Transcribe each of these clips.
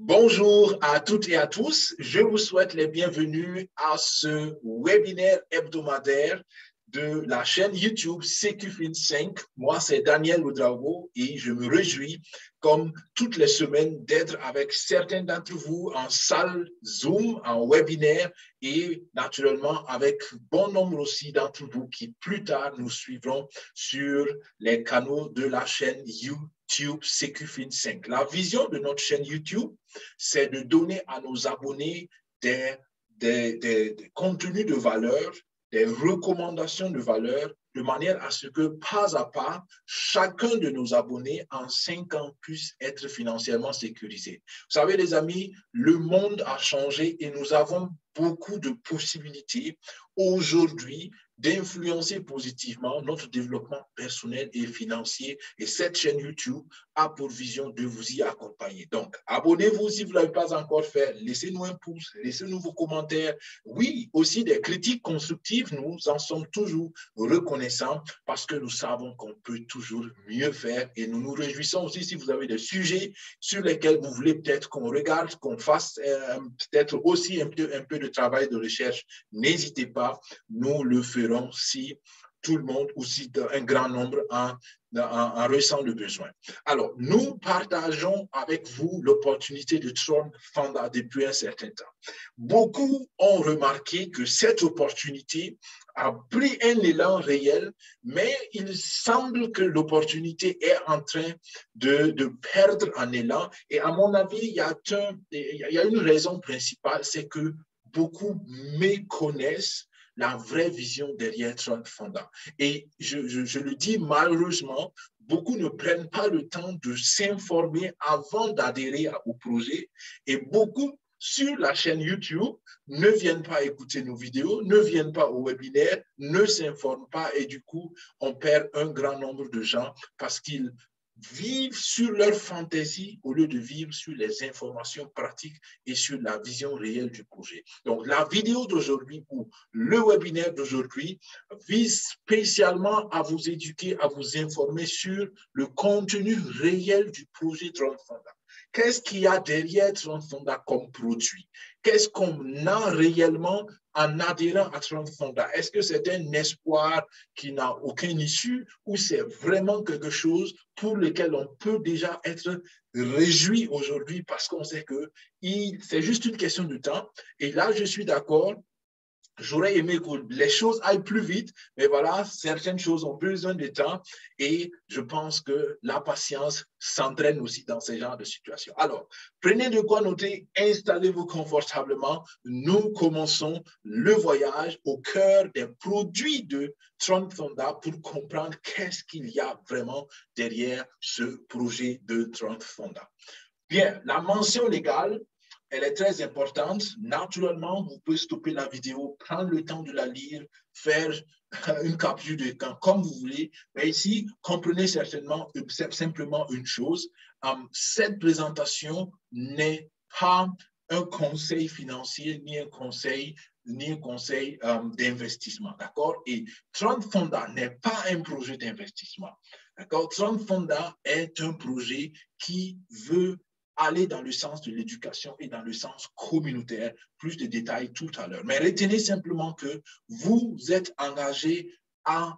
Bonjour à toutes et à tous. Je vous souhaite les bienvenus à ce webinaire hebdomadaire de la chaîne YouTube Secufin 5. Moi, c'est Daniel Ouedraogo et je me réjouis, comme toutes les semaines, d'être avec certains d'entre vous en salle Zoom, en webinaire et naturellement avec bon nombre aussi d'entre vous qui plus tard nous suivront sur les canaux de la chaîne YouTube Secufin 5. La vision de notre chaîne YouTube, c'est de donner à nos abonnés des contenus de valeur, des recommandations de valeur, de manière à ce que, pas à pas, chacun de nos abonnés en 5 ans puisse être financièrement sécurisé. Vous savez, les amis, le monde a changé et nous avons beaucoup de possibilités aujourd'hui d'influencer positivement notre développement personnel et financier. Et cette chaîne YouTube a pour vision de vous y accompagner. Donc, abonnez-vous si vous ne l'avez pas encore fait. Laissez-nous un pouce, laissez-nous vos commentaires. Oui, aussi des critiques constructives, nous en sommes toujours reconnaissants parce que nous savons qu'on peut toujours mieux faire. Et nous nous réjouissons aussi si vous avez des sujets sur lesquels vous voulez peut-être qu'on regarde, qu'on fasse peut-être aussi un peu de travail de recherche. N'hésitez pas, nous le ferons si tout le monde ou si un grand nombre en ressent le besoin. Alors, nous partageons avec vous l'opportunité de Tron Fonda depuis un certain temps. Beaucoup ont remarqué que cette opportunité a pris un élan réel, mais il semble que l'opportunité est en train de perdre un élan. Et à mon avis, il y a une raison principale, c'est que beaucoup méconnaissent la vraie vision derrière Tron Fonda. Et je le dis malheureusement, beaucoup ne prennent pas le temps de s'informer avant d'adhérer au projet et beaucoup sur la chaîne YouTube ne viennent pas écouter nos vidéos, ne viennent pas au webinaire, ne s'informent pas et du coup, on perd un grand nombre de gens parce qu'ils vivent sur leur fantaisie au lieu de vivre sur les informations pratiques et sur la vision réelle du projet. Donc, la vidéo d'aujourd'hui ou le webinaire d'aujourd'hui vise spécialement à vous éduquer, à vous informer sur le contenu réel du projet Tron Fonda. Qu'est-ce qu'il y a derrière Tron Fonda comme produit? Qu'est-ce qu'on a réellement en adhérant à Tron Fonda? Est-ce que c'est un espoir qui n'a aucune issue ou c'est vraiment quelque chose pour lequel on peut déjà être réjoui aujourd'hui parce qu'on sait que c'est juste une question de temps. Et là, je suis d'accord. J'aurais aimé que les choses aillent plus vite, mais voilà, certaines choses ont besoin de temps et je pense que la patience s'entraîne aussi dans ce genre de situation. Alors, prenez de quoi noter, installez-vous confortablement. Nous commençons le voyage au cœur des produits de Tron Fonda pour comprendre qu'est-ce qu'il y a vraiment derrière ce projet de Tron Fonda. Bien, la mention légale, elle est très importante. Naturellement, vous pouvez stopper la vidéo, prendre le temps de la lire, faire une capture d'écran comme vous voulez. Mais ici, comprenez simplement une chose. Cette présentation n'est pas un conseil financier ni un conseil d'investissement, d'accord? Et Tron Fonda n'est pas un projet d'investissement, d'accord? Tron Fonda est un projet qui veut aller dans le sens de l'éducation et dans le sens communautaire. Plus de détails tout à l'heure. Mais retenez simplement que vous êtes engagé à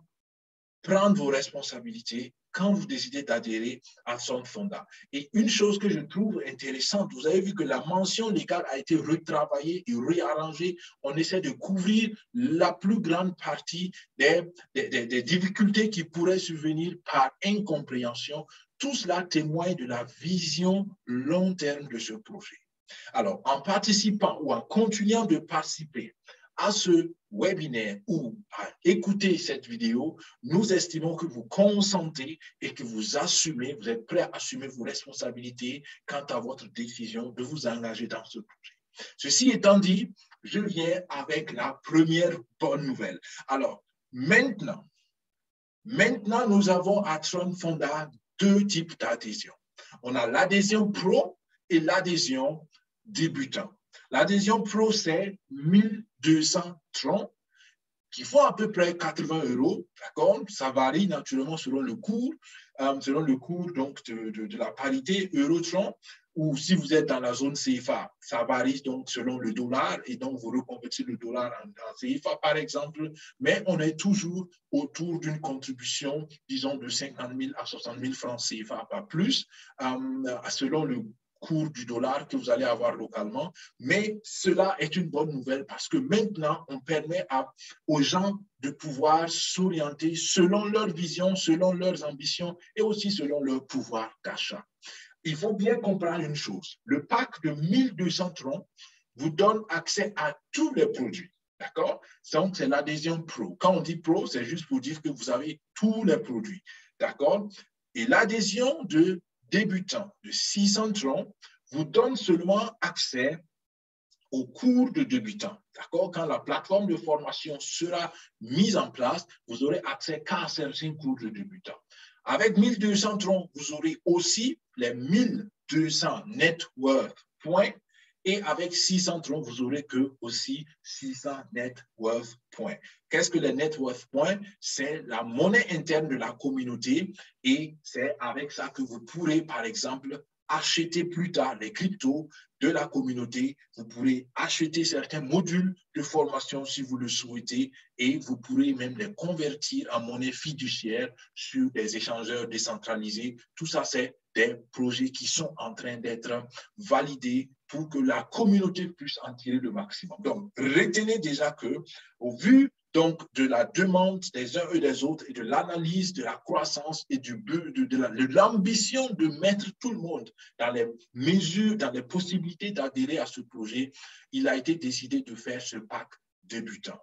prendre vos responsabilités quand vous décidez d'adhérer à Tron Fonda. Et une chose que je trouve intéressante, vous avez vu que la mention légale a été retravaillée et réarrangée. On essaie de couvrir la plus grande partie des difficultés qui pourraient survenir par incompréhension. Tout cela témoigne de la vision long terme de ce projet. Alors, en participant ou en continuant de participer à ce webinaire ou à écouter cette vidéo, nous estimons que vous consentez et que vous assumez, vous êtes prêt à assumer vos responsabilités quant à votre décision de vous engager dans ce projet. Ceci étant dit, je viens avec la première bonne nouvelle. Alors, maintenant, nous avons à Tron Fonda deux types d'adhésion. On a l'adhésion pro et l'adhésion débutant. L'adhésion pro, c'est 1200 troncs qui font à peu près 80 €, d'accord? Ça varie naturellement selon le cours. selon le cours donc, de la parité euro-tron, ou si vous êtes dans la zone CFA, ça varie donc selon le dollar, et donc vous reconvertissez le dollar en CFA, par exemple, mais on est toujours autour d'une contribution, disons, de 50 000 à 60 000 francs CFA, pas plus, selon le cours du dollar que vous allez avoir localement. Mais cela est une bonne nouvelle parce que maintenant, on permet aux gens de pouvoir s'orienter selon leur vision, selon leurs ambitions et aussi selon leur pouvoir d'achat. Il faut bien comprendre une chose. Le pack de 1200 troncs vous donne accès à tous les produits. D'accord? Donc, c'est l'adhésion pro. Quand on dit pro, c'est juste pour dire que vous avez tous les produits. D'accord? Et l'adhésion de débutant de 600 troncs vous donne seulement accès au cours de débutant. D'accord? Quand la plateforme de formation sera mise en place, vous aurez accès qu'à certains cours de débutant. Avec 1200 troncs, vous aurez aussi les 1200 net worth points et avec 600 troncs, vous aurez que aussi 600 net worth points. Qu'est-ce que les net worth points? C'est la monnaie interne de la communauté et c'est avec ça que vous pourrez, par exemple, acheter plus tard les cryptos de la communauté. Vous pourrez acheter certains modules de formation si vous le souhaitez et vous pourrez même les convertir en monnaie fiduciaire sur des échangeurs décentralisés. Tout ça, c'est des projets qui sont en train d'être validés pour que la communauté puisse en tirer le maximum. Donc, retenez déjà que, au vu donc de la demande des uns et des autres et de l'analyse de la croissance et de l'ambition de mettre tout le monde dans les mesures, dans les possibilités d'adhérer à ce projet, il a été décidé de faire ce pack débutant.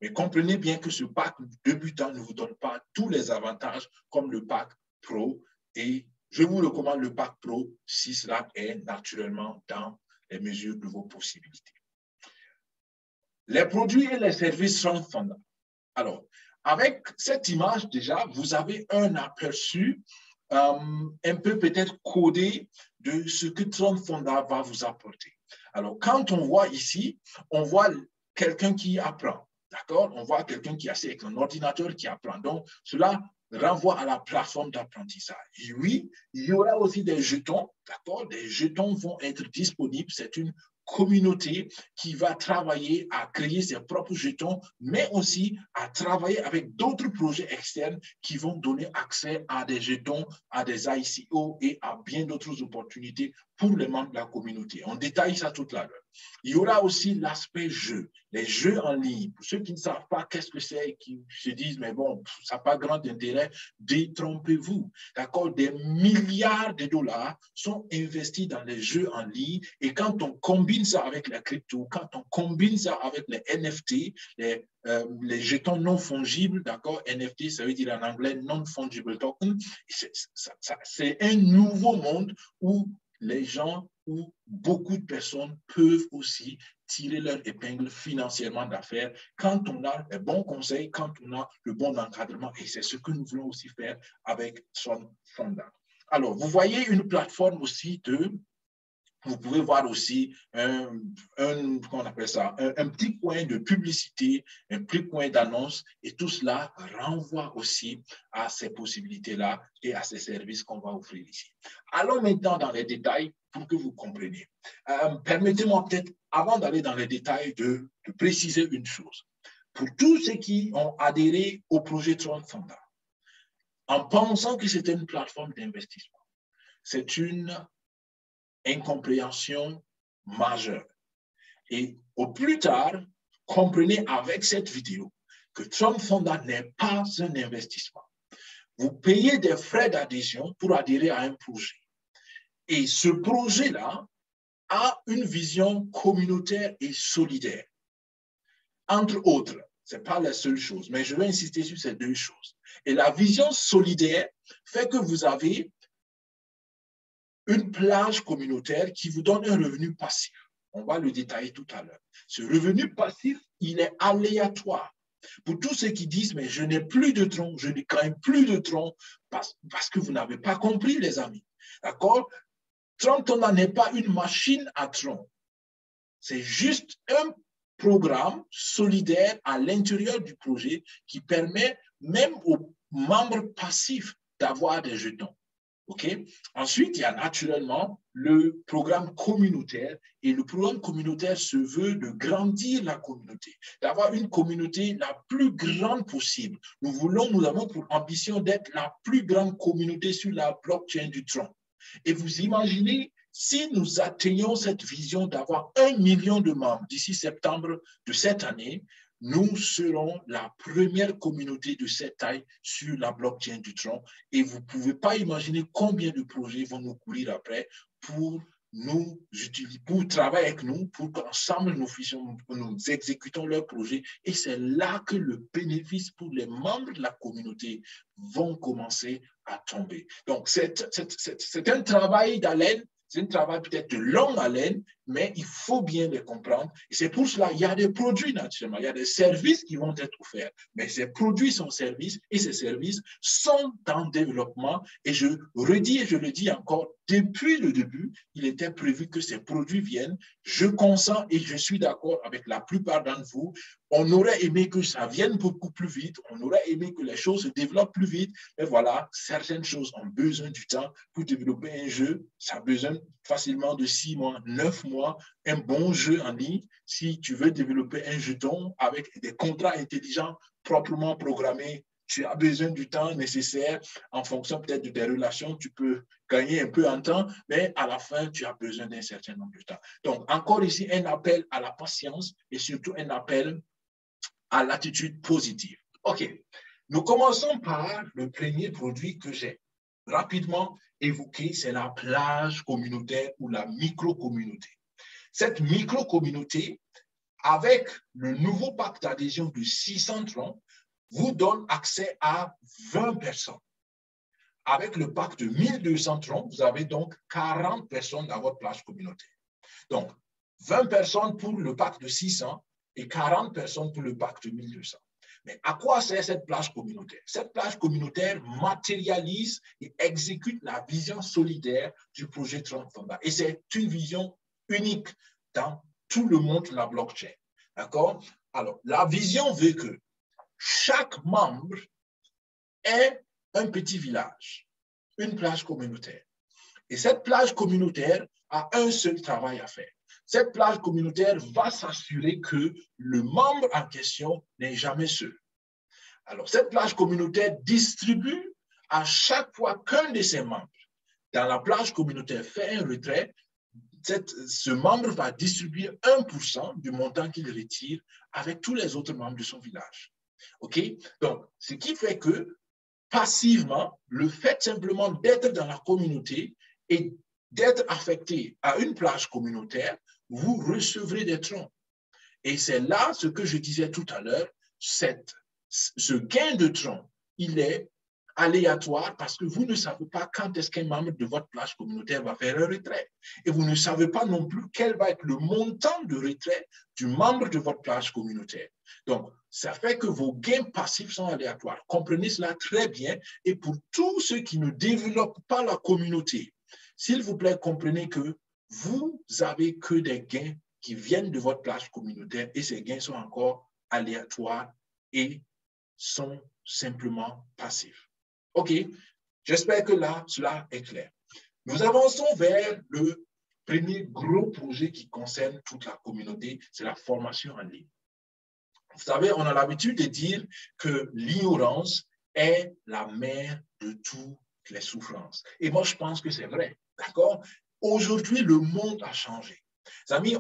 Mais comprenez bien que ce pack débutant ne vous donne pas tous les avantages comme le pack pro et je vous recommande le pack pro si cela est naturellement dans les mesures de vos possibilités. Les produits et les services sont fondamentaux. Alors, avec cette image déjà, vous avez un aperçu un peu peut-être codé de ce que Tron Fonda va vous apporter. Alors, quand on voit ici, on voit quelqu'un qui apprend, d'accord? On voit quelqu'un qui est assis avec un ordinateur qui apprend. Donc, cela renvoie à la plateforme d'apprentissage. Oui, il y aura aussi des jetons, d'accord? Des jetons vont être disponibles. C'est une communauté qui va travailler à créer ses propres jetons, mais aussi à travailler avec d'autres projets externes qui vont donner accès à des jetons, à des ICO et à bien d'autres opportunités pour les membres de la communauté. On détaille ça tout à l'heure. Il y aura aussi l'aspect jeu, les jeux en ligne. Pour ceux qui ne savent pas qu'est-ce que c'est et qui se disent, mais bon, ça n'a pas grand intérêt, détrompez-vous. D'accord? Des milliards de dollars sont investis dans les jeux en ligne et quand on combine ça avec la crypto, quand on combine ça avec les NFT, les jetons non fongibles, d'accord? NFT, ça veut dire en anglais non-fungible token. C'est un nouveau monde où les gens, où beaucoup de personnes peuvent aussi tirer leur épingle financièrement d'affaires quand on a les bons conseils, quand on a le bon encadrement. Et c'est ce que nous voulons aussi faire avec Tron Fonda. Alors, vous voyez une plateforme aussi vous pouvez voir aussi comment on appelle ça, un petit coin de publicité, un petit coin d'annonce, et tout cela renvoie aussi à ces possibilités-là et à ces services qu'on va offrir ici. Allons maintenant dans les détails pour que vous compreniez. Permettez-moi peut-être, avant d'aller dans les détails, de préciser une chose. Pour tous ceux qui ont adhéré au projet Tron Fonda, en pensant que c'était une plateforme d'investissement, c'est une incompréhension majeure. Et au plus tard, comprenez avec cette vidéo que Tron Fonda n'est pas un investissement. Vous payez des frais d'adhésion pour adhérer à un projet. Et ce projet-là a une vision communautaire et solidaire. Entre autres, ce n'est pas la seule chose, mais je vais insister sur ces deux choses. Et la vision solidaire fait que vous avez une plage communautaire qui vous donne un revenu passif. On va le détailler tout à l'heure. Ce revenu passif, il est aléatoire. Pour tous ceux qui disent, mais je n'ai plus de tronc, je ne crains plus de tronc, parce que vous n'avez pas compris, les amis. D'accord? Tron Fonda n'est pas une machine à tronc. C'est juste un programme solidaire à l'intérieur du projet qui permet même aux membres passifs d'avoir des jetons. OK? Ensuite, il y a naturellement le programme communautaire. Et le programme communautaire se veut de grandir la communauté, d'avoir une communauté la plus grande possible. Nous avons pour ambition d'être la plus grande communauté sur la blockchain du Tron. Et vous imaginez, si nous atteignons cette vision d'avoir 1 million de membres d'ici septembre de cette année, nous serons la première communauté de cette taille sur la blockchain du Tron. Et vous ne pouvez pas imaginer combien de projets vont nous courir après pour travailler avec nous, pour qu'ensemble nous exécutons leurs projets. Et c'est là que le bénéfice pour les membres de la communauté vont commencer à tomber. Donc, c'est un travail d'haleine. C'est un travail peut-être de longue haleine, mais il faut bien les comprendre. Et c'est pour cela qu'il y a des produits naturellement, il y a des services qui vont être offerts. Mais ces produits sont services et ces services sont en développement. Et je redis et je le dis encore, depuis le début, il était prévu que ces produits viennent. Je consens et je suis d'accord avec la plupart d'entre vous. On aurait aimé que ça vienne beaucoup plus vite. On aurait aimé que les choses se développent plus vite. Mais voilà, certaines choses ont besoin du temps pour développer un jeu. Ça a besoin facilement de 6 mois, 9 mois, un bon jeu en ligne. Si tu veux développer un jeton avec des contrats intelligents proprement programmés, tu as besoin du temps nécessaire en fonction peut-être de tes relations. Tu peux gagner un peu en temps, mais à la fin, tu as besoin d'un certain nombre de temps. Donc, encore ici, un appel à la patience et surtout un appel à l'attitude positive. OK. Nous commençons par le premier produit que j'ai rapidement évoqué, c'est la plage communautaire ou la micro-communauté. Cette micro-communauté, avec le nouveau pacte d'adhésion de 600 troncs, vous donne accès à 20 personnes. Avec le pacte de 1200 troncs, vous avez donc 40 personnes dans votre plage communautaire. Donc, 20 personnes pour le pacte de 600 et 40 personnes pour le pacte de 1200. Mais à quoi sert cette plage communautaire? Cette plage communautaire matérialise et exécute la vision solidaire du projet Tron Fonda. Et c'est une vision unique dans tout le monde de la blockchain. D'accord? Alors, la vision veut que chaque membre ait un petit village, une plage communautaire. Et cette plage communautaire a un seul travail à faire. Cette plage communautaire va s'assurer que le membre en question n'est jamais seul. Alors, cette plage communautaire distribue à chaque fois qu'un de ses membres dans la plage communautaire fait un retrait, ce membre va distribuer 1% du montant qu'il retire avec tous les autres membres de son village. OK? Donc, ce qui fait que passivement, le fait simplement d'être dans la communauté et d'être affecté à une plage communautaire, vous recevrez des troncs. Et c'est là ce que je disais tout à l'heure, ce gain de troncs, il est aléatoire parce que vous ne savez pas quand est-ce qu'un membre de votre plage communautaire va faire un retrait. Et vous ne savez pas non plus quel va être le montant de retrait du membre de votre plage communautaire. Donc, ça fait que vos gains passifs sont aléatoires. Comprenez cela très bien. Et pour tous ceux qui ne développent pas la communauté, s'il vous plaît, comprenez que vous n'avez que des gains qui viennent de votre plage communautaire et ces gains sont encore aléatoires et sont simplement passifs. OK, j'espère que là, cela est clair. Nous avançons vers le premier gros projet qui concerne toute la communauté, c'est la formation en ligne. Vous savez, on a l'habitude de dire que l'ignorance est la mère de toutes les souffrances. Et moi, je pense que c'est vrai, d'accord? Aujourd'hui, le monde a changé. Les amis,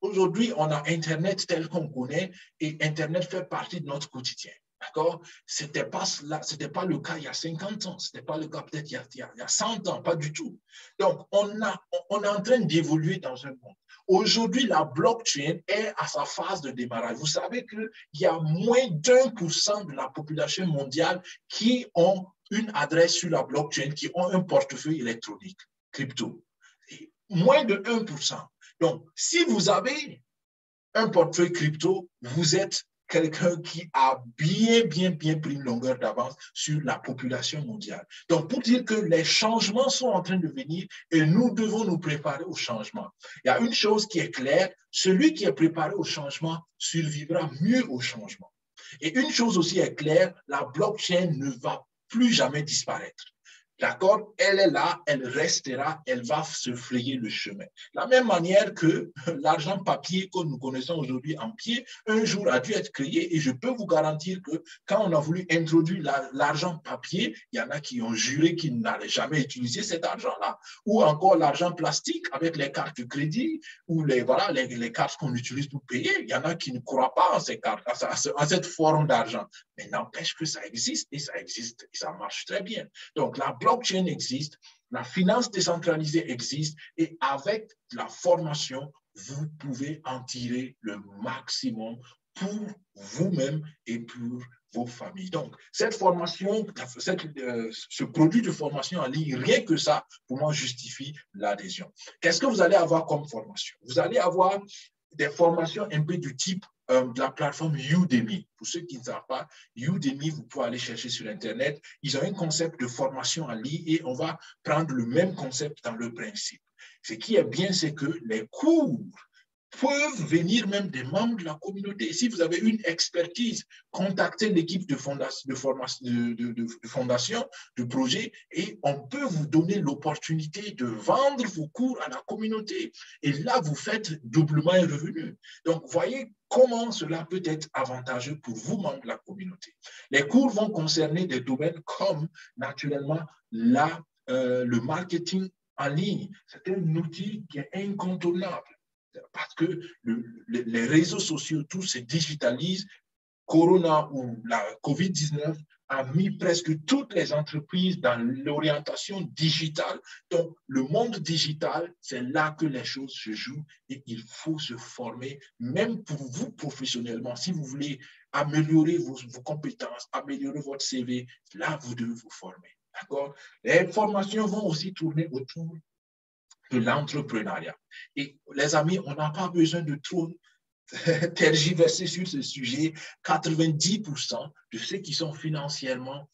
aujourd'hui, on a Internet tel qu'on connaît et Internet fait partie de notre quotidien. D'accord? Ce n'était pas le cas il y a 50 ans, ce n'était pas le cas peut-être il y a 100 ans, pas du tout. Donc, on est en train d'évoluer dans un monde. Aujourd'hui, la blockchain est à sa phase de démarrage. Vous savez qu'il y a moins d'1% de la population mondiale qui ont une adresse sur la blockchain, qui ont un portefeuille électronique, crypto. Et moins de 1%. Donc, si vous avez un portefeuille crypto, vous êtes quelqu'un qui a bien pris une longueur d'avance sur la population mondiale. Donc, pour dire que les changements sont en train de venir et nous devons nous préparer au changement. Il y a une chose qui est claire, celui qui est préparé au changement survivra mieux au changement. Et une chose aussi est claire, la blockchain ne va plus jamais disparaître. D'accord? Elle est là, elle restera, elle va se frayer le chemin. De la même manière que l'argent papier que nous connaissons aujourd'hui en pied, un jour a dû être créé et je peux vous garantir que quand on a voulu introduire l'argent papier, il y en a qui ont juré qu'ils n'allaient jamais utiliser cet argent-là. Ou encore l'argent plastique avec les cartes de crédit ou voilà, les cartes qu'on utilise pour payer. Il y en a qui ne croient pas en ces cartes, à cette forme d'argent. Mais n'empêche que ça existe et ça marche très bien. Donc, la blockchain existe, la finance décentralisée existe et avec la formation, vous pouvez en tirer le maximum pour vous-même et pour vos familles. Donc, cette formation, ce produit de formation en ligne, rien que ça, pour moi, justifie l'adhésion. Qu'est-ce que vous allez avoir comme formation? Vous allez avoir des formations un peu du type de la plateforme Udemy. Pour ceux qui ne savent pas, Udemy, vous pouvez aller chercher sur Internet. Ils ont un concept de formation en ligne et on va prendre le même concept dans le principe. Ce qui est bien, c'est que les cours peuvent venir même des membres de la communauté. Si vous avez une expertise, contactez l'équipe de fondation, de projet, et on peut vous donner l'opportunité de vendre vos cours à la communauté. Et là, vous faites doublement un revenu. Donc, voyez comment cela peut être avantageux pour vous, membres de la communauté. Les cours vont concerner des domaines comme, naturellement, le marketing en ligne. C'est un outil qui est incontournable. Parce que les réseaux sociaux, tout se digitalise. Corona ou la COVID-19 a mis presque toutes les entreprises dans l'orientation digitale. Donc, le monde digital, c'est là que les choses se jouent et il faut se former, même pour vous professionnellement. Si vous voulez améliorer vos compétences, améliorer votre CV, là, vous devez vous former. D'accord? Les formations vont aussi tourner autour de l'entrepreneuriat. Et les amis, on n'a pas besoin de trop tergiverser sur ce sujet. 90% de ceux qui sont financièrement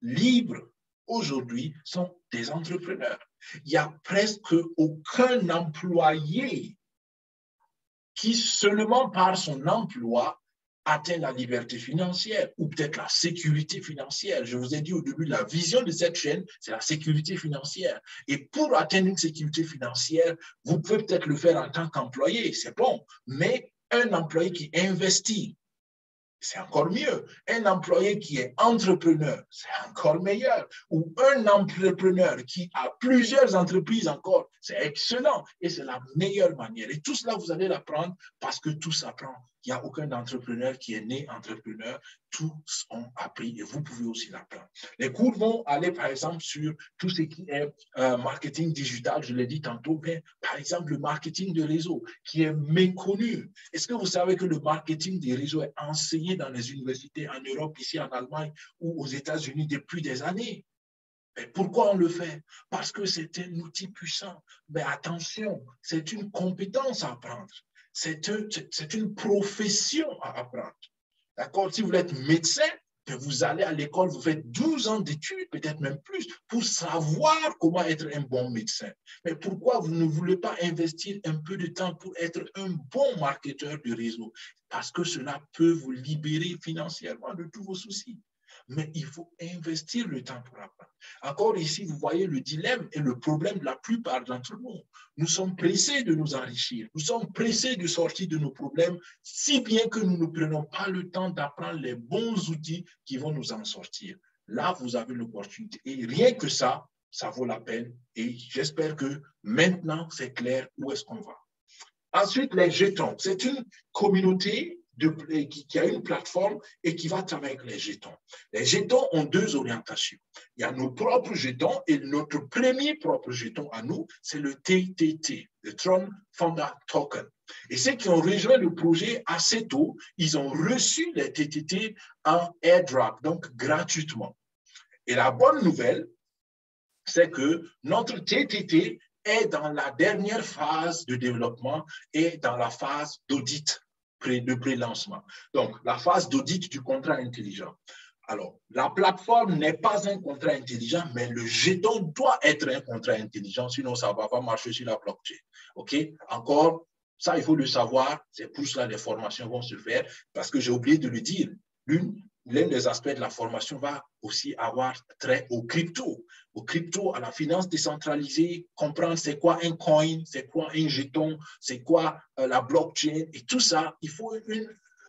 libres aujourd'hui sont des entrepreneurs. Il n'y a presque aucun employé qui seulement par son emploi atteint la liberté financière ou peut-être la sécurité financière. Je vous ai dit au début, la vision de cette chaîne, c'est la sécurité financière. Et pour atteindre une sécurité financière, vous pouvez peut-être le faire en tant qu'employé, c'est bon, mais un employé qui investit, c'est encore mieux. Un employé qui est entrepreneur, c'est encore meilleur. Ou un entrepreneur qui a plusieurs entreprises encore, c'est excellent. Et c'est la meilleure manière. Et tout cela, vous allez l'apprendre parce que tout s'apprend. Il n'y a aucun entrepreneur qui est né entrepreneur. Tous ont appris et vous pouvez aussi l'apprendre. Les cours vont aller, par exemple, sur tout ce qui est marketing digital, je l'ai dit tantôt, mais par exemple, le marketing de réseau qui est méconnu. Est-ce que vous savez que le marketing des réseaux est enseigné dans les universités en Europe, ici en Allemagne ou aux États-Unis depuis des années? Mais pourquoi on le fait? Parce que c'est un outil puissant. Mais attention, c'est une compétence à apprendre. C'est une profession à apprendre. D'accord? Si vous êtes médecin, vous allez à l'école, vous faites 12 ans d'études, peut-être même plus, pour savoir comment être un bon médecin. Mais pourquoi vous ne voulez pas investir un peu de temps pour être un bon marketeur de réseau? Parce que cela peut vous libérer financièrement de tous vos soucis. Mais il faut investir le temps pour apprendre. Encore ici, vous voyez le dilemme et le problème de la plupart d'entre nous. Nous sommes pressés de nous enrichir. Nous sommes pressés de sortir de nos problèmes, si bien que nous ne prenons pas le temps d'apprendre les bons outils qui vont nous en sortir. Là, vous avez l'opportunité. Et rien que ça vaut la peine. Et j'espère que maintenant, c'est clair où est-ce qu'on va. Ensuite, les jetons. C'est une communauté qui a une plateforme et qui va travailler avec les jetons. Les jetons ont deux orientations. Il y a nos propres jetons et notre premier propre jeton à nous, c'est le TTT, le Tron Founder Token. Et ceux qui ont rejoint le projet assez tôt, ils ont reçu les TTT en airdrop, donc gratuitement. Et la bonne nouvelle, c'est que notre TTT est dans la dernière phase de développement et dans la phase d'audit de pré-lancement. Donc, la phase d'audit du contrat intelligent. Alors, la plateforme n'est pas un contrat intelligent, mais le jeton doit être un contrat intelligent, sinon ça ne va pas marcher sur la blockchain. OK? Encore, ça, il faut le savoir. C'est pour cela que les formations vont se faire, parce que j'ai oublié de le dire. l'un des aspects de la formation va aussi avoir trait au crypto, à la finance décentralisée, comprendre c'est quoi un coin, c'est quoi un jeton, c'est quoi la blockchain, et tout ça, il faut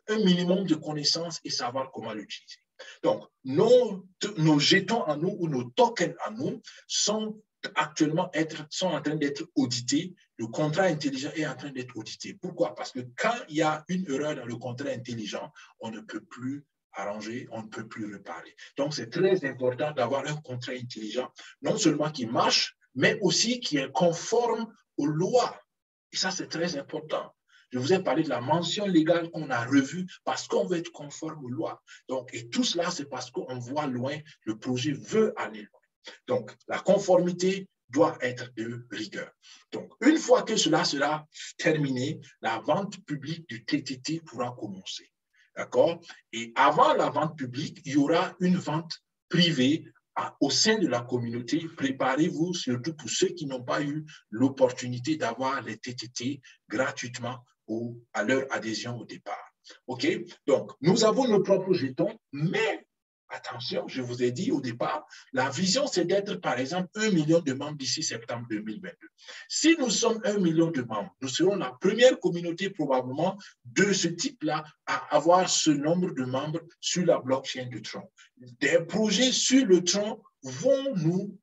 un minimum de connaissances et savoir comment l'utiliser. Donc, nos jetons à nous ou nos tokens à nous sont actuellement en train d'être audités. Le contrat intelligent est en train d'être audité. Pourquoi? Parce que quand il y a une erreur dans le contrat intelligent, on ne peut plus arranger, on ne peut plus réparer. Donc, c'est très important d'avoir un contrat intelligent, non seulement qui marche, mais aussi qui est conforme aux lois. Et ça, c'est très important. Je vous ai parlé de la mention légale qu'on a revue parce qu'on veut être conforme aux lois. Donc, et tout cela, c'est parce qu'on voit loin, le projet veut aller loin. Donc, la conformité doit être de rigueur. Donc, une fois que cela sera terminé, la vente publique du TTT pourra commencer. D'accord? Et avant la vente publique, il y aura une vente privée au sein de la communauté. Préparez-vous, surtout pour ceux qui n'ont pas eu l'opportunité d'avoir les TTT gratuitement à leur adhésion au départ. OK? Donc, nous avons nos propres jetons, mais attention, je vous ai dit au départ, la vision, c'est d'être, par exemple, 1 million de membres d'ici septembre 2022. Si nous sommes 1 million de membres, nous serons la première communauté probablement de ce type-là à avoir ce nombre de membres sur la blockchain de Tron. Des projets sur le Tron vont nous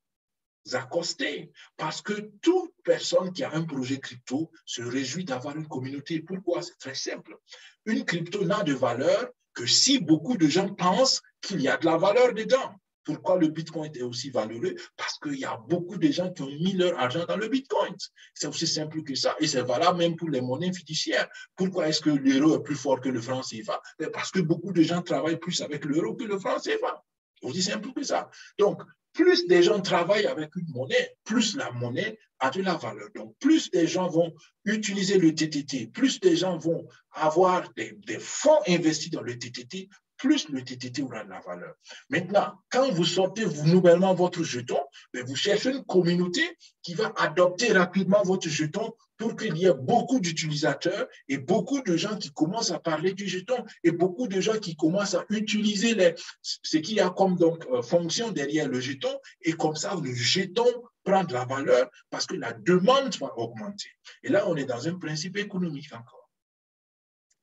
accoster parce que toute personne qui a un projet crypto se réjouit d'avoir une communauté. Pourquoi? C'est très simple. Une crypto n'a de valeur que si beaucoup de gens pensent qu'il y a de la valeur dedans. Pourquoi le Bitcoin est aussi valeureux? Parce qu'il y a beaucoup de gens qui ont mis leur argent dans le Bitcoin. C'est aussi simple que ça. Et c'est valable même pour les monnaies fiduciaires. Pourquoi est-ce que l'euro est plus fort que le franc CFA? Parce que beaucoup de gens travaillent plus avec l'euro que le franc CFA. C'est aussi simple que ça. Donc, plus des gens travaillent avec une monnaie, plus la monnaie a de la valeur. Donc, plus des gens vont utiliser le TTT, plus des gens vont avoir des fonds investis dans le TTT, plus le TTT aura de la valeur. Maintenant, quand vous sortez nouvellement votre jeton, vous cherchez une communauté qui va adopter rapidement votre jeton pour qu'il y ait beaucoup d'utilisateurs et beaucoup de gens qui commencent à parler du jeton et beaucoup de gens qui commencent à utiliser ce qu'il y a comme donc, fonction derrière le jeton. Et comme ça, le jeton prend de la valeur parce que la demande va augmenter. Et là, on est dans un principe économique encore.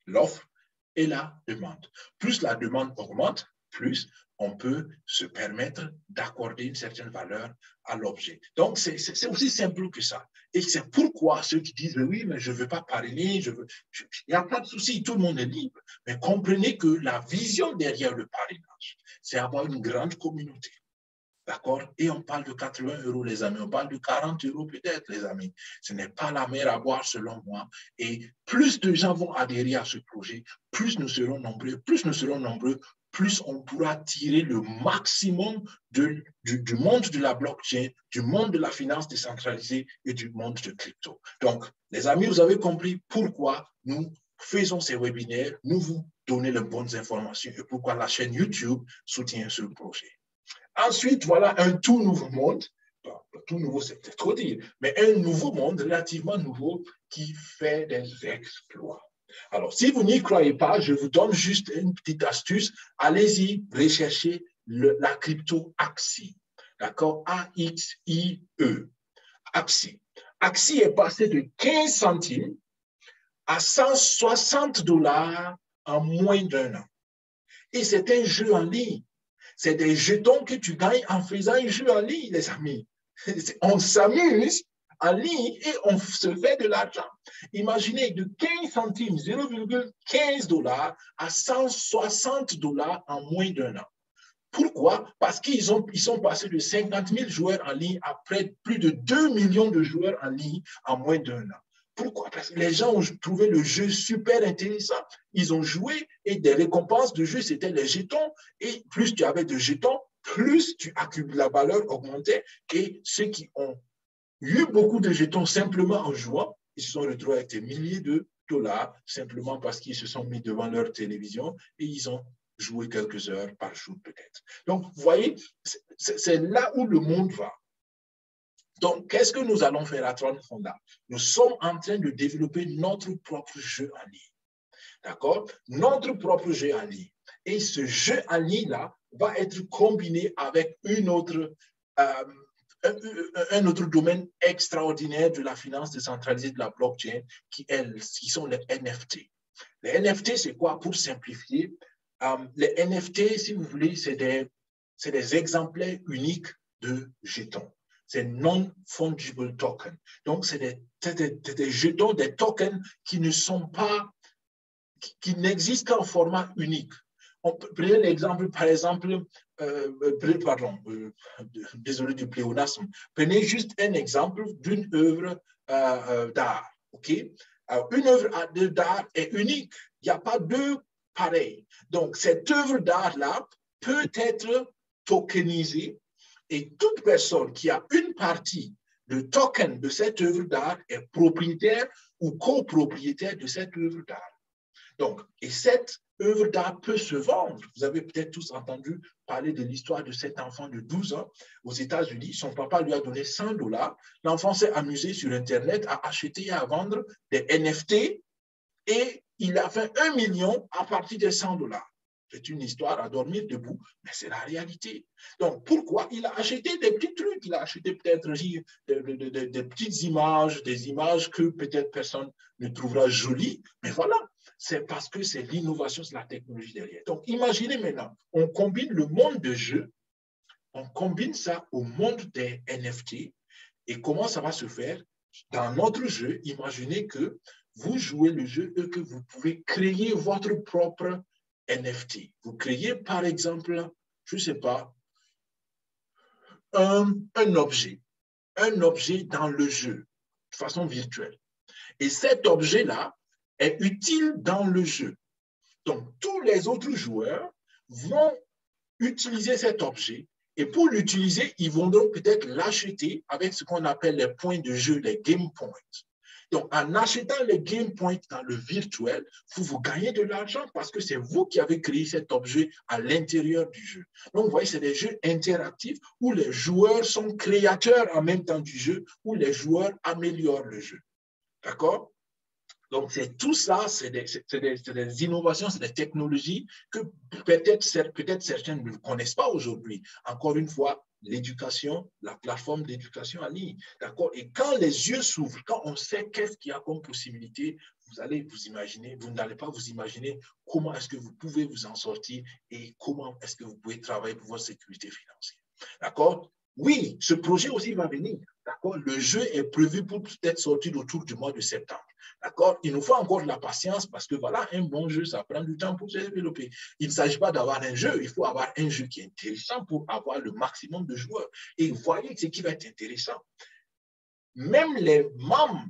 L'offre et la demande. Plus la demande augmente, plus on peut se permettre d'accorder une certaine valeur à l'objet. Donc, c'est aussi simple que ça. Et c'est pourquoi ceux qui disent, oui, mais je ne veux pas parrainer, il n'y a pas de souci, tout le monde est libre. Mais comprenez que la vision derrière le parrainage, c'est avoir une grande communauté. D'accord? Et on parle de 80 €, les amis. On parle de 40 € peut-être, les amis. Ce n'est pas la mer à boire, selon moi. Et plus de gens vont adhérer à ce projet, plus nous serons nombreux, plus on pourra tirer le maximum du monde de la blockchain, du monde de la finance décentralisée et du monde de crypto. Donc, les amis, vous avez compris pourquoi nous faisons ces webinaires, nous vous donnons les bonnes informations et pourquoi la chaîne YouTube soutient ce projet. Ensuite, voilà un tout nouveau monde. Tout nouveau, c'est peut-être trop dire, mais un nouveau monde relativement nouveau qui fait des exploits. Alors, si vous n'y croyez pas, je vous donne juste une petite astuce. Allez-y, recherchez la crypto Axie. D'accord? A-X-I-E. Axie. Axie est passé de 15 centimes à 160 $ en moins d'1 an. Et c'est un jeu en ligne. C'est des jetons que tu gagnes en faisant un jeu en ligne, les amis. On s'amuse en ligne et on se fait de l'argent. Imaginez de 15 centimes, 0,15 $ à 160 $ en moins d'1 an. Pourquoi? Parce qu'ils sont passés de 50 000 joueurs en ligne à plus de 2 millions de joueurs en ligne en moins d'1 an. Pourquoi? Parce que les gens ont trouvé le jeu super intéressant. Ils ont joué et des récompenses de jeu, c'était les jetons. Et plus tu avais de jetons, plus tu accumules, la valeur augmentait. Et ceux qui ont eu beaucoup de jetons simplement en jouant, ils se sont retrouvés avec des milliers de dollars simplement parce qu'ils se sont mis devant leur télévision et ils ont joué quelques heures par jour peut-être. Donc, vous voyez, c'est là où le monde va. Donc, qu'est-ce que nous allons faire à Tron Fonda? Nous sommes en train de développer notre propre jeu en ligne. D'accord? Notre propre jeu en ligne. Et ce jeu en ligne-là va être combiné avec euh, un autre domaine extraordinaire de la finance décentralisée de la blockchain, qui sont les NFT. Les NFT, c'est quoi? Pour simplifier, les NFT, si vous voulez, c'est des exemplaires uniques de jetons. C'est non-fungible token. Donc, c'est des jetons, des tokens qui ne sont pas, qui n'existent qu'en format unique. Prenez l'exemple, par exemple, désolé du pléonasme, prenez juste un exemple d'une œuvre d'art, ok? Alors, une œuvre d'art est unique, il n'y a pas deux pareils. Donc, cette œuvre d'art-là peut être tokenisée et toute personne qui a une partie de token de cette œuvre d'art est propriétaire ou copropriétaire de cette œuvre d'art. Donc, et cette œuvre d'art peut se vendre. Vous avez peut-être tous entendu parler de l'histoire de cet enfant de 12 ans aux États-Unis. Son papa lui a donné $100. L'enfant s'est amusé sur Internet à acheter et à vendre des NFT et il a fait 1 million à partir des $100. C'est une histoire à dormir debout, mais c'est la réalité. Donc, pourquoi? Il a acheté des petits trucs. Il a acheté peut-être des petites images, des images que peut-être personne ne trouvera jolies, mais voilà. C'est parce que c'est l'innovation, c'est la technologie derrière. Donc, imaginez maintenant, on combine le monde de jeu, on combine ça au monde des NFT. Et comment ça va se faire? Dans notre jeu, imaginez que vous jouez le jeu et que vous pouvez créer votre propre NFT. Vous créez, par exemple, je ne sais pas, un objet dans le jeu, de façon virtuelle. Et cet objet-là est utile dans le jeu. Donc, tous les autres joueurs vont utiliser cet objet et pour l'utiliser, ils vont donc peut-être l'acheter avec ce qu'on appelle les points de jeu, les game points. Donc, en achetant les game points dans le virtuel, vous gagnez de l'argent parce que c'est vous qui avez créé cet objet à l'intérieur du jeu. Donc, vous voyez, c'est des jeux interactifs où les joueurs sont créateurs en même temps du jeu, où les joueurs améliorent le jeu. D'accord? Donc, c'est tout ça, c'est des innovations, c'est des technologies que peut-être certains ne connaissent pas aujourd'hui. Encore une fois, l'éducation, la plateforme d'éducation en ligne. D'accord? Et quand les yeux s'ouvrent, quand on sait qu'est-ce qu'il y a comme possibilité, vous allez vous imaginer, vous n'allez pas vous imaginer comment est-ce que vous pouvez vous en sortir et comment est-ce que vous pouvez travailler pour votre sécurité financière. D'accord? Oui, ce projet aussi va venir. D'accord? Le jeu est prévu pour peut-être sortir autour du mois de septembre. D'accord? Il nous faut encore de la patience parce que voilà, un bon jeu, ça prend du temps pour se développer. Il ne s'agit pas d'avoir un jeu, il faut avoir un jeu qui est intéressant pour avoir le maximum de joueurs. Et voyez ce qui va être intéressant. Même les membres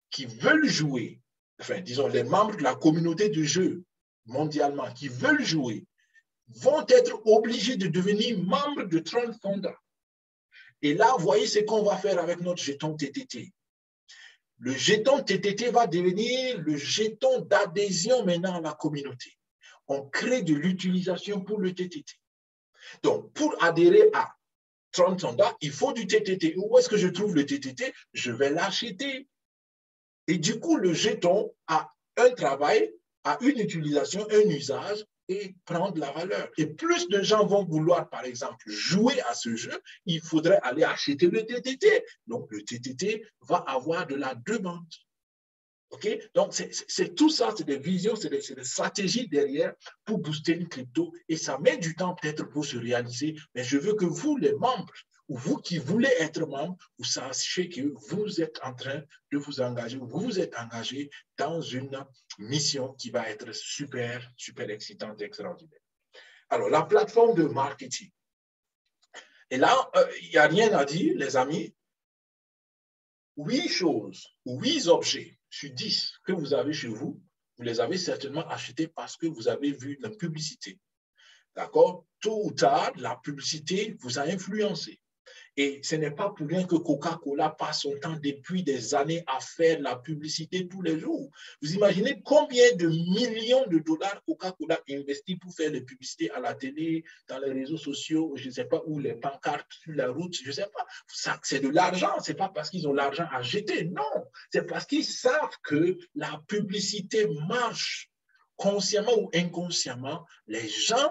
qui veulent jouer, enfin, disons, les membres de la communauté de jeu mondialement qui veulent jouer, vont être obligés de devenir membres de Tron Fonda. Et là, vous voyez ce qu'on va faire avec notre jeton TTT. Le jeton TTT va devenir le jeton d'adhésion maintenant à la communauté. On crée de l'utilisation pour le TTT. Donc, pour adhérer à Tron Fonda, il faut du TTT. Où est-ce que je trouve le TTT? Je vais l'acheter. Et du coup, le jeton a un travail, a une utilisation, un usage et prend de la valeur. Et plus de gens vont vouloir, par exemple, jouer à ce jeu, il faudrait aller acheter le TTT. Donc, le TTT va avoir de la demande. OK? Donc, c'est tout ça, c'est des visions, c'est des stratégies derrière pour booster une crypto. Et ça met du temps peut-être pour se réaliser. Mais je veux que vous, les membres, ou vous qui voulez être membre, vous sachiez que vous êtes en train de vous engager, vous vous êtes engagé dans une mission qui va être super, super excitante, extraordinaire. Alors, la plateforme de marketing. Et là, il n'y a rien à dire, les amis. 8 choses, 8 objets sur 10 que vous avez chez vous, vous les avez certainement achetés parce que vous avez vu la publicité. D'accord? Tôt ou tard, la publicité vous a influencé. Et ce n'est pas pour rien que Coca-Cola passe son temps depuis des années à faire la publicité tous les jours. Vous imaginez combien de millions de dollars Coca-Cola investit pour faire les publicités à la télé, dans les réseaux sociaux, je ne sais pas où, les pancartes sur la route, je ne sais pas. C'est de l'argent, ce n'est pas parce qu'ils ont l'argent à jeter, non. C'est parce qu'ils savent que la publicité marche. consciemment ou inconsciemment, les gens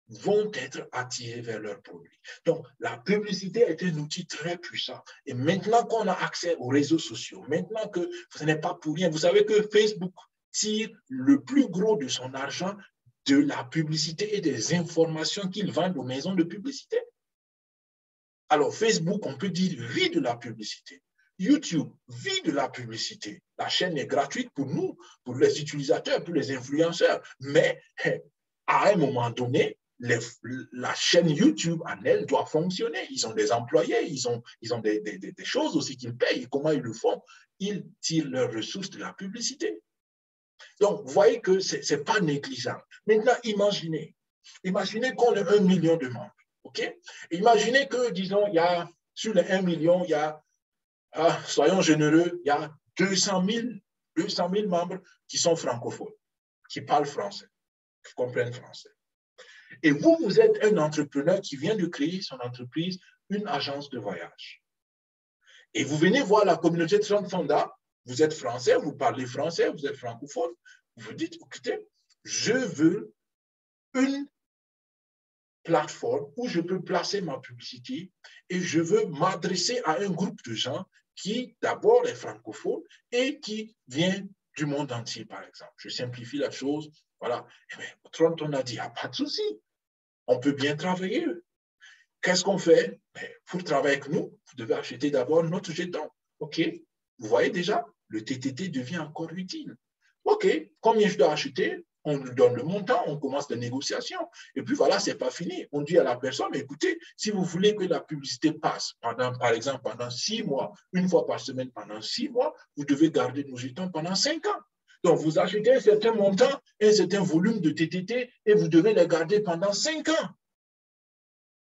vont être attirés vers leurs produits. Donc, la publicité est un outil très puissant. Et maintenant qu'on a accès aux réseaux sociaux, maintenant que ce n'est pas pour rien, vous savez que Facebook tire le plus gros de son argent de la publicité et des informations qu'ils vendent aux maisons de publicité. Alors, Facebook, on peut dire, vit de la publicité. YouTube vit de la publicité. La chaîne est gratuite pour nous, pour les utilisateurs, pour les influenceurs. Mais à un moment donné, la chaîne YouTube en elle doit fonctionner. Ils ont des employés, ils ont des choses aussi qu'ils payent. Comment ils le font? Ils tirent leurs ressources de la publicité. Donc, vous voyez que ce n'est pas négligeable. Maintenant, imaginez qu'on ait 1 million de membres. OK? Imaginez que, disons, il y a, sur les 1 million, il y a, soyons généreux, il y a 200 000 membres qui sont francophones, qui parlent français, qui comprennent français. Et vous, vous êtes un entrepreneur qui vient de créer son entreprise, une agence de voyage. Et vous venez voir la communauté de Transfonda, vous êtes français, vous parlez français, vous êtes francophone, vous vous dites, écoutez, je veux une plateforme où je peux placer ma publicité et je veux m'adresser à un groupe de gens qui, d'abord, est francophone et qui vient du monde entier, par exemple. Je simplifie la chose. Voilà. Eh bien, on a dit, il n'y a pas de souci. On peut bien travailler. Qu'est-ce qu'on fait? Pour travailler avec nous, vous devez acheter d'abord notre jeton. OK? Vous voyez déjà, le TTT devient encore utile. OK, combien je dois acheter? On nous donne le montant, on commence les négociations. Et puis voilà, ce n'est pas fini. On dit à la personne, mais écoutez, si vous voulez que la publicité passe, par exemple, pendant 6 mois, une fois par semaine pendant 6 mois, vous devez garder nos jetons pendant 5 ans. Donc, vous achetez un certain montant, un certain volume de TTT et vous devez les garder pendant 5 ans.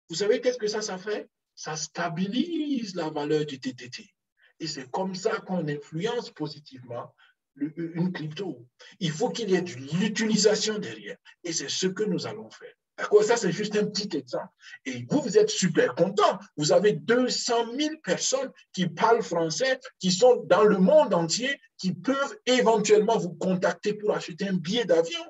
Vous savez qu'est-ce que ça fait? Ça stabilise la valeur du TTT. Et c'est comme ça qu'on influence positivement une crypto. Il faut qu'il y ait de l'utilisation derrière. Et c'est ce que nous allons faire. D'accord? Ça, c'est juste un petit exemple. Et vous, vous êtes super content. Vous avez 200 000 personnes qui parlent français, qui sont dans le monde entier, qui peuvent éventuellement vous contacter pour acheter un billet d'avion.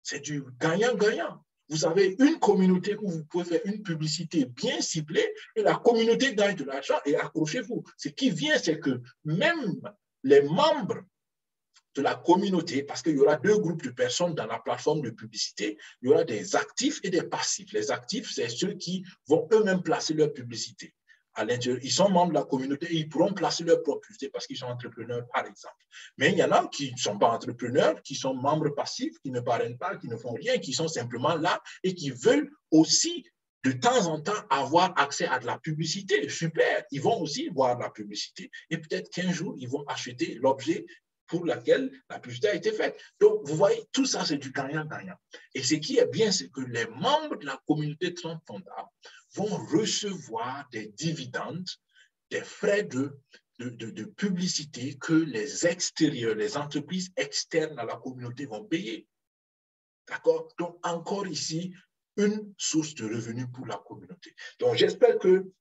C'est du gagnant-gagnant. Vous avez une communauté où vous pouvez faire une publicité bien ciblée et la communauté gagne de l'argent et accrochez-vous. Ce qui vient, c'est que même les membres de la communauté, parce qu'il y aura 2 groupes de personnes dans la plateforme de publicité, il y aura des actifs et des passifs. Les actifs, c'est ceux qui vont eux-mêmes placer leur publicité à l'intérieur. Ils sont membres de la communauté et ils pourront placer leur propre publicité parce qu'ils sont entrepreneurs, par exemple. Mais il y en a qui ne sont pas entrepreneurs, qui sont membres passifs, qui ne parrainent pas, qui ne font rien, qui sont simplement là et qui veulent aussi de temps en temps avoir accès à de la publicité. Super, ils vont aussi voir de la publicité. Et peut-être qu'un jour, ils vont acheter l'objet pour laquelle la publicité a été faite. Donc, vous voyez, tout ça, c'est du gagnant-gagnant. Et ce qui est bien, c'est que les membres de la communauté Transfonda vont recevoir des dividendes, des frais de publicité que les extérieurs, les entreprises externes à la communauté vont payer. D'accord? Donc, encore ici, une source de revenus pour la communauté. Donc, j'espère que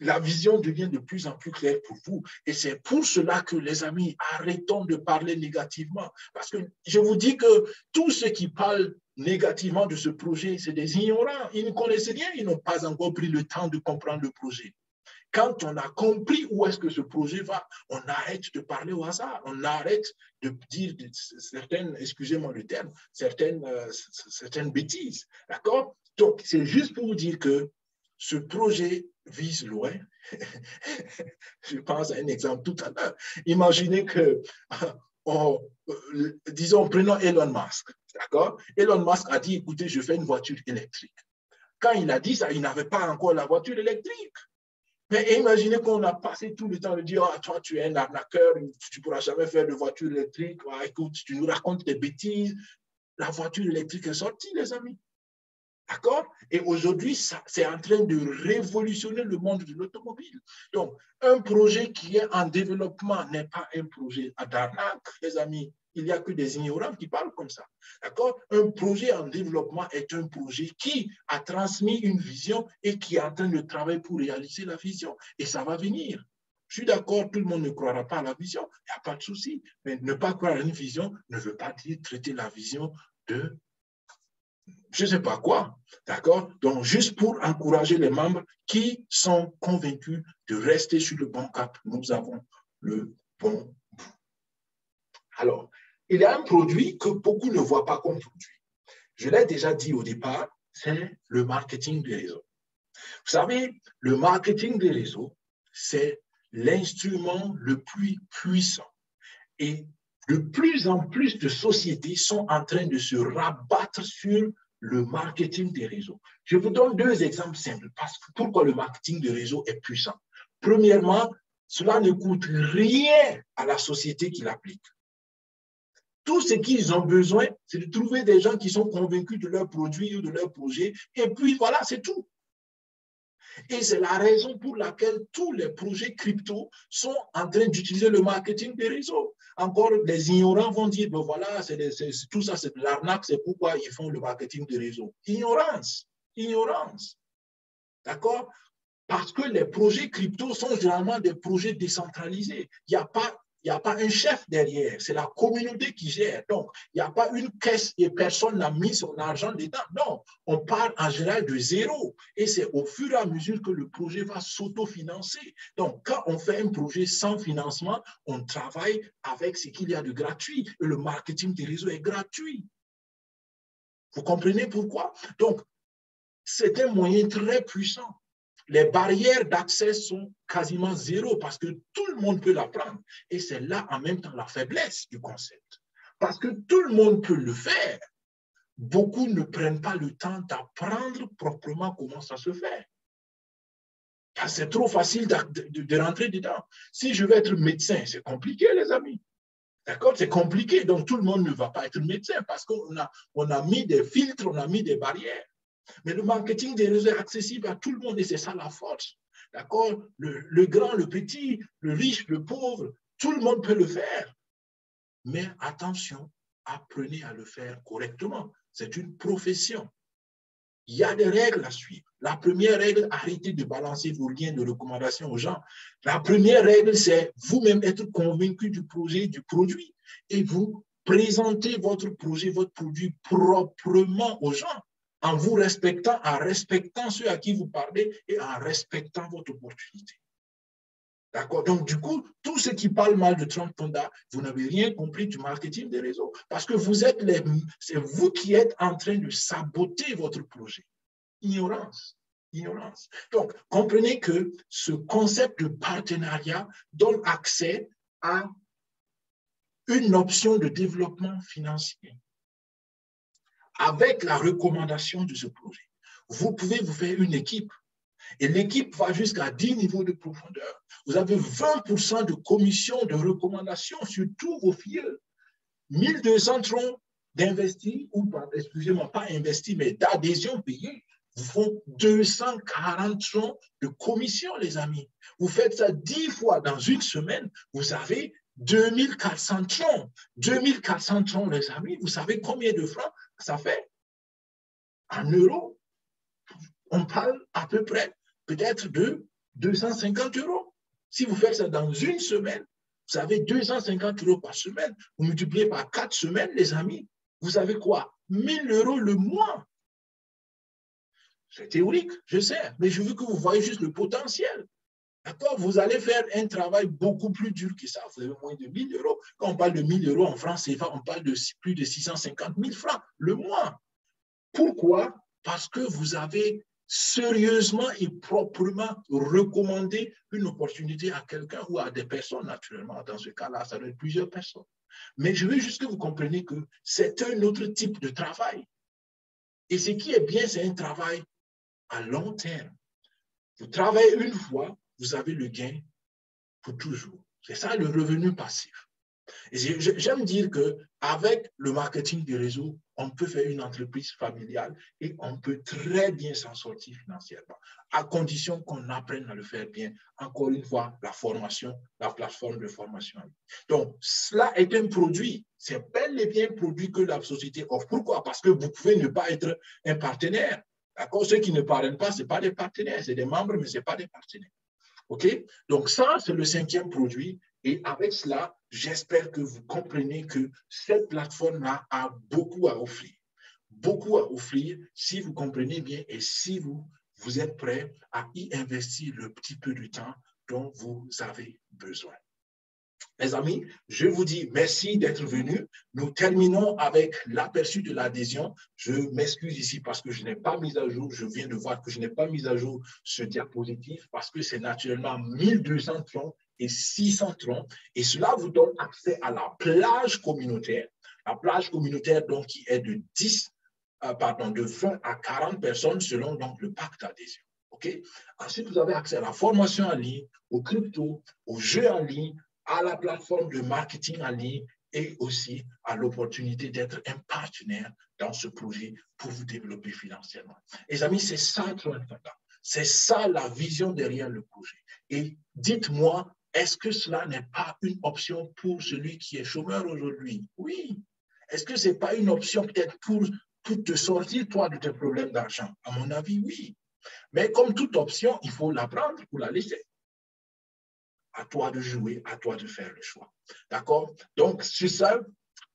la vision devient de plus en plus claire pour vous. Et c'est pour cela que, les amis, arrêtons de parler négativement. Parce que je vous dis que tous ceux qui parlent négativement de ce projet, c'est des ignorants. Ils ne connaissent rien, ils n'ont pas encore pris le temps de comprendre le projet. Quand on a compris où est-ce que ce projet va, on arrête de parler au hasard, on arrête de dire certaines, excusez-moi le terme, certaines bêtises. D'accord? Donc, c'est juste pour vous dire que ce projet vise loin. Je pense à un exemple tout à l'heure. Imaginez que, disons, prenons Elon Musk. D'accord? Elon Musk a dit, écoutez, je fais une voiture électrique. Quand il a dit ça, il n'avait pas encore la voiture électrique. Mais imaginez qu'on a passé tout le temps de dire, ah, toi, tu es un arnaqueur, tu ne pourras jamais faire de voiture électrique. Ah, écoute, tu nous racontes des bêtises. La voiture électrique est sortie, les amis. D'accord? Et aujourd'hui, c'est en train de révolutionner le monde de l'automobile. Donc, un projet qui est en développement n'est pas un projet d'arnaque, les amis. Il n'y a que des ignorants qui parlent comme ça. D'accord? Un projet en développement est un projet qui a transmis une vision et qui est en train de travailler pour réaliser la vision. Et ça va venir. Je suis d'accord, tout le monde ne croira pas à la vision, il n'y a pas de souci. Mais ne pas croire à une vision ne veut pas dire traiter la vision de je ne sais pas quoi. D'accord? Donc, juste pour encourager les membres qui sont convaincus de rester sur le bon cap, nous avons le bon. Alors, il y a un produit que beaucoup ne voient pas comme produit. Je l'ai déjà dit au départ, c'est le marketing des réseaux. Vous savez, le marketing des réseaux, c'est l'instrument le plus puissant. Et de plus en plus de sociétés sont en train de se rabattre sur le marketing des réseaux. Je vous donne deux exemples simples. Parce que pourquoi le marketing des réseaux est puissant? Premièrement, cela ne coûte rien à la société qui l'applique. Tout ce qu'ils ont besoin, c'est de trouver des gens qui sont convaincus de leur produit ou de leur projet. Et puis voilà, c'est tout. Et c'est la raison pour laquelle tous les projets crypto sont en train d'utiliser le marketing des réseaux. Encore, les ignorants vont dire, ben voilà, tout ça, c'est de l'arnaque, c'est pourquoi ils font le marketing des réseaux. Ignorance, ignorance. D'accord? Parce que les projets crypto sont généralement des projets décentralisés. Il n'y a pas un chef derrière, c'est la communauté qui gère. Donc, il n'y a pas une caisse et personne n'a mis son argent dedans. Non, on part en général de zéro. Et c'est au fur et à mesure que le projet va s'autofinancer. Donc, quand on fait un projet sans financement, on travaille avec ce qu'il y a de gratuit. Et le marketing des réseaux est gratuit. Vous comprenez pourquoi? Donc, c'est un moyen très puissant. Les barrières d'accès sont quasiment zéro parce que tout le monde peut l'apprendre. Et c'est là en même temps la faiblesse du concept. Parce que tout le monde peut le faire. Beaucoup ne prennent pas le temps d'apprendre proprement comment ça se fait. C'est trop facile de rentrer dedans. Si je veux être médecin, c'est compliqué, les amis. D'accord? C'est compliqué. Donc, tout le monde ne va pas être médecin parce qu'on a mis des filtres, on a mis des barrières. Mais le marketing des réseaux est accessible à tout le monde et c'est ça la force. D'accord? Le grand, le petit, le riche, le pauvre, tout le monde peut le faire. Mais attention, apprenez à le faire correctement. C'est une profession. Il y a des règles à suivre. La première règle, arrêtez de balancer vos liens de recommandation aux gens. La première règle, c'est vous-même être convaincu du projet, du produit. Et vous présentez votre projet, votre produit proprement aux gens. En vous respectant, en respectant ceux à qui vous parlez et en respectant votre opportunité. D'accord? Donc, du coup, tous ceux qui parlent mal de Trump Fonda, vous n'avez rien compris du marketing des réseaux. Parce que c'est vous qui êtes en train de saboter votre projet. Ignorance. Ignorance. Donc, comprenez que ce concept de partenariat donne accès à une option de développement financier. Avec la recommandation de ce projet, vous pouvez vous faire une équipe. Et l'équipe va jusqu'à 10 niveaux de profondeur. Vous avez 20% de commission de recommandation sur tous vos filles. 1200 troncs d'investis, ou excusez-moi, pas investis, mais d'adhésion payée, vous font 240 troncs de commission, les amis. Vous faites ça 10 fois dans une semaine, vous avez 2400 troncs. 2400 troncs, les amis, vous savez combien de francs ça fait? En euros, on parle à peu près peut-être de 250 euros. Si vous faites ça dans une semaine, vous avez 250 euros par semaine. Vous multipliez par 4 semaines, les amis. Vous savez quoi? 1000 euros le mois. C'est théorique, je sais, mais je veux que vous voyez juste le potentiel. D'accord? Vous allez faire un travail beaucoup plus dur que ça. Vous avez moins de 1000 euros. Quand on parle de 1000 euros en francs CFA, on parle de plus de 650 000 francs le mois. Pourquoi? Parce que vous avez sérieusement et proprement recommandé une opportunité à quelqu'un ou à des personnes, naturellement. Dans ce cas-là, ça doit être plusieurs personnes. Mais je veux juste que vous compreniez que c'est un autre type de travail. Et ce qui est bien, c'est un travail à long terme. Vous travaillez une fois, vous avez le gain pour toujours. C'est ça le revenu passif. Et j'aime dire qu'avec le marketing des réseaux, on peut faire une entreprise familiale et on peut très bien s'en sortir financièrement, à condition qu'on apprenne à le faire bien. Encore une fois, la formation, la plateforme de formation. Donc, cela est un produit. C'est bel et bien un produit que la société offre. Pourquoi? Parce que vous pouvez ne pas être un partenaire. D'accord? Ceux qui ne parlent pas, ce n'est pas des partenaires. C'est des membres, mais ce n'est pas des partenaires. OK? Donc, ça, c'est le 5e produit. Et avec cela, j'espère que vous comprenez que cette plateforme-là a beaucoup à offrir. Beaucoup à offrir si vous comprenez bien et si vous êtes prêt à y investir le petit peu de temps dont vous avez besoin. Les amis, je vous dis merci d'être venus. Nous terminons avec l'aperçu de l'adhésion. Je m'excuse ici parce que je n'ai pas mis à jour, je viens de voir que je n'ai pas mis à jour ce diapositive parce que c'est naturellement 1200 troncs et 600 troncs. Et cela vous donne accès à la plage communautaire. La plage communautaire, donc, qui est de 20 à 40 personnes selon donc, le pacte d'adhésion. Okay? Ensuite, vous avez accès à la formation en ligne, aux crypto, aux jeux en ligne, à la plateforme de marketing en ligne et aussi à l'opportunité d'être un partenaire dans ce projet pour vous développer financièrement. Les amis, c'est ça, c'est ça la vision derrière le projet. Et dites-moi, est-ce que cela n'est pas une option pour celui qui est chômeur aujourd'hui? Oui. Est-ce que ce n'est pas une option peut-être pour te sortir, toi, de tes problèmes d'argent? À mon avis, oui. Mais comme toute option, il faut la prendre ou la laisser. À toi de jouer, à toi de faire le choix. D'accord? Donc, sur ça,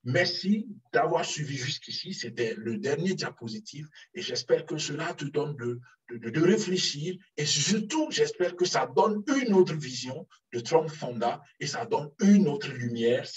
merci d'avoir suivi jusqu'ici. C'était le dernier diapositive et j'espère que cela te donne de réfléchir et surtout, j'espère que ça donne une autre vision de Trump Fonda et ça donne une autre lumière,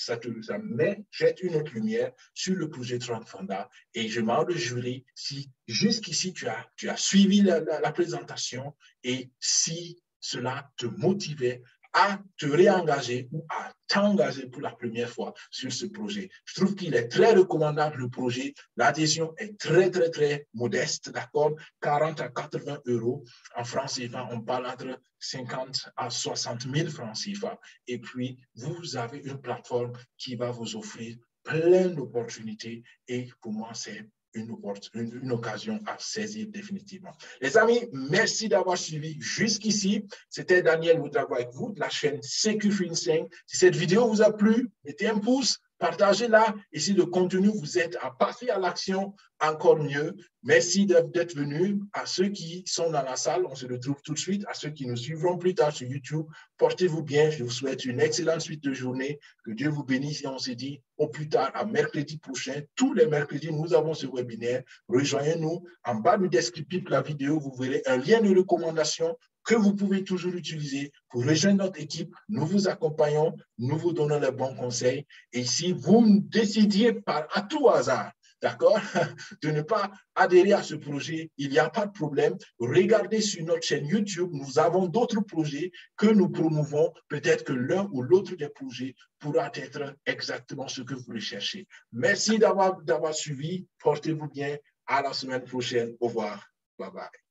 jette une autre lumière sur le projet Trump Fonda et je m'en réjouirai si jusqu'ici tu as suivi la présentation et si cela te motivait à te réengager ou à t'engager pour la première fois sur ce projet. Je trouve qu'il est très recommandable, le projet. L'adhésion est très, très, très modeste, d'accord? 40 à 80 euros. En francs CFA, on parle entre 50 à 60 000 francs CFA. Et puis, vous avez une plateforme qui va vous offrir plein d'opportunités. Et pour moi, c'est une occasion à saisir définitivement. Les amis, merci d'avoir suivi jusqu'ici. C'était Daniel Ouedraogo avec vous de la chaîne Sécufin5. Si cette vidéo vous a plu, mettez un pouce, partagez-la. Et si le contenu vous aide à passer à l'action, encore mieux. Merci d'être venus. À ceux qui sont dans la salle, on se retrouve tout de suite. À ceux qui nous suivront plus tard sur YouTube, portez-vous bien. Je vous souhaite une excellente suite de journée. Que Dieu vous bénisse et on se dit au plus tard à mercredi prochain. Tous les mercredis, nous avons ce webinaire. Rejoignez-nous. En bas du descriptif de la vidéo, vous verrez un lien de recommandation que vous pouvez toujours utiliser pour rejoindre notre équipe. Nous vous accompagnons, nous vous donnons les bons conseils. Et si vous décidiez à tout hasard, d'accord, de ne pas adhérer à ce projet, il n'y a pas de problème. Regardez sur notre chaîne YouTube, nous avons d'autres projets que nous promouvons. Peut-être que l'un ou l'autre des projets pourra être exactement ce que vous recherchez. Merci d'avoir suivi. Portez-vous bien. À la semaine prochaine. Au revoir. Bye bye.